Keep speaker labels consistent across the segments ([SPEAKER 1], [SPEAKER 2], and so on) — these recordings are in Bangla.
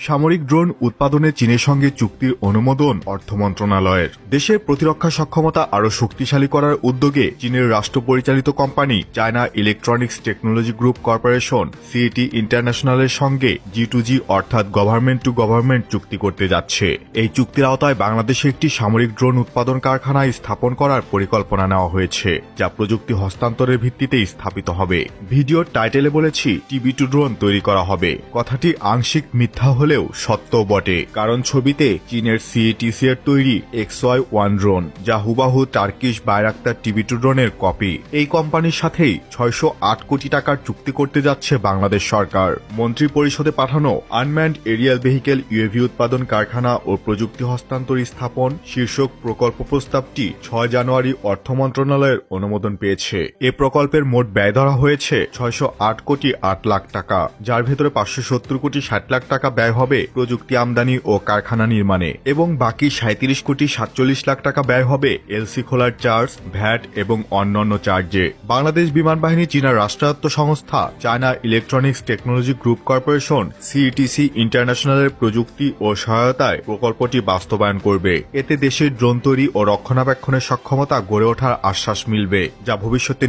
[SPEAKER 1] সামরিক ড্রোন উৎপাদনে চীনের সঙ্গে চুক্তির অনুমোদন অর্থ মন্ত্রণালয়ের। দেশের প্রতিরক্ষা সক্ষমতা আরও শক্তিশালী করার উদ্যোগে চীনের রাষ্ট্র পরিচালিত company China Electronics Technology Group Corporation CET ইন্টারন্যাশনালের সঙ্গে G2G অর্থাৎ গভর্নমেন্ট টু গভর্নমেন্ট চুক্তি করতে যাচ্ছে। এই চুক্তির আওতায় বাংলাদেশে একটি সামরিক ড্রোন উৎপাদন কারখানা স্থাপন করার পরিকল্পনা নেওয়া হয়েছে, যা প্রযুক্তি হস্তান্তরের ভিত্তিতে স্থাপিত হবে। ভিডিওর টাইটেলে বলেছি TB2 ড্রোন তৈরি করা হবে। কথাটি আংশিক মিথ্যা হলেও সত্য বটে, কারণ ছবিতে চীনের CATC এর তৈরি XY-1 ড্রোন, যা হুবাহু টার্কিশ বাইরাক্তার TB2 ড্রোনের কপি। এই কোম্পানির সাথেই 608 কোটি টাকার চুক্তি করতে যাচ্ছে বাংলাদেশ সরকার। মন্ত্রী পরিষদে পাঠানো আনম্যান্ড এরিয়াল ভেহিকেল UAV উৎপাদন কারখানা ও প্রযুক্তি হস্তান্তর স্থাপন শীর্ষক প্রকল্প প্রস্তাবটি 6 জানুয়ারি অর্থ মন্ত্রণালয়ের অনুমোদন পেয়েছে। এ প্রকল্পের মোট ব্যয় ধরা হয়েছে 608 কোটি 8 লাখ টাকা, যার ভেতরে 570 কোটি 60 লাখ টাকা ব্যয় হবে প্রযুক্তি আমদানি ও কারখানা নির্মাণে এবং বাকি 37 কোটি 47 লাখ টাকা ব্যয় হবে LC খোলার চার্জ, ভ্যাট এবং অন্যান্য চার্জে। বাংলাদেশ বিমান বাহিনী চীনা রাষ্ট্রায়ত্ত সংস্থা China Electronics Technology Group corporation CETC ইন্টারন্যাশনালের প্রযুক্তি ও সহায়তায় প্রকল্পটি বাস্তবায়ন করবে। এতে দেশের ড্রোন তৈরি ও রক্ষণাবেক্ষণের সক্ষমতা গড়ে ওঠার আশ্বাস মিলবে, যা ভবিষ্যতে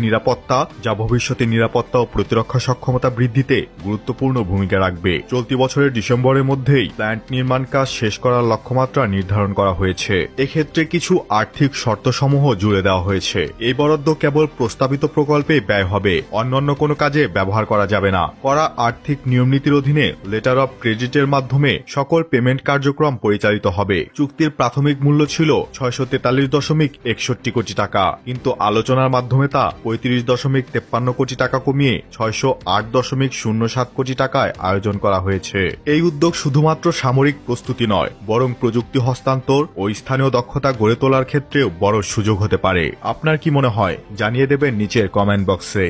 [SPEAKER 1] নিরাপত্তা ও প্রতিরক্ষা সক্ষমতা বৃদ্ধিতে গুরুত্বপূর্ণ ভূমিকা রাখবে। চলতি বছরের ডিসেম্বরের মধ্যেই প্ল্যান্ট নির্মাণ কাজ শেষ করার লক্ষ্যমাত্রা নির্ধারণ করা হয়েছে। এক্ষেত্রে কিছু আর্থিক শর্তসমূহ জুড়ে দেওয়া হয়েছে। এই বরাদ্দ কেবল প্রস্তাবিত প্রকল্পে ব্যয় হবে, অন্যান্য কোনো কাজে ব্যবহার করা যাবে না। করা আর্থিক নিয়মনীতির অধীনে লেটার অব ক্রেডিটের মাধ্যমে সকল পেমেন্ট কার্যক্রম পরিচালিত হবে। চুক্তির প্রাথমিক মূল্য ছিল 643.61 কোটি টাকা, কিন্তু আলোচনার মাধ্যমে তা 35.53 কোটি টাকা কমিয়ে 608.07 কোটি টাকায় আয়োজন করা হয়েছে। এই উদ্যোগ শুধুমাত্র সামরিক প্রস্তুতি নয়, বরং প্রযুক্তি হস্তান্তর ও স্থানীয় দক্ষতা গড়ে তোলার ক্ষেত্রেও বড় সুযোগ হতে পারে। আপনার কি মনে হয়? জানিয়ে দেবেন নিচের কমেন্ট বক্সে।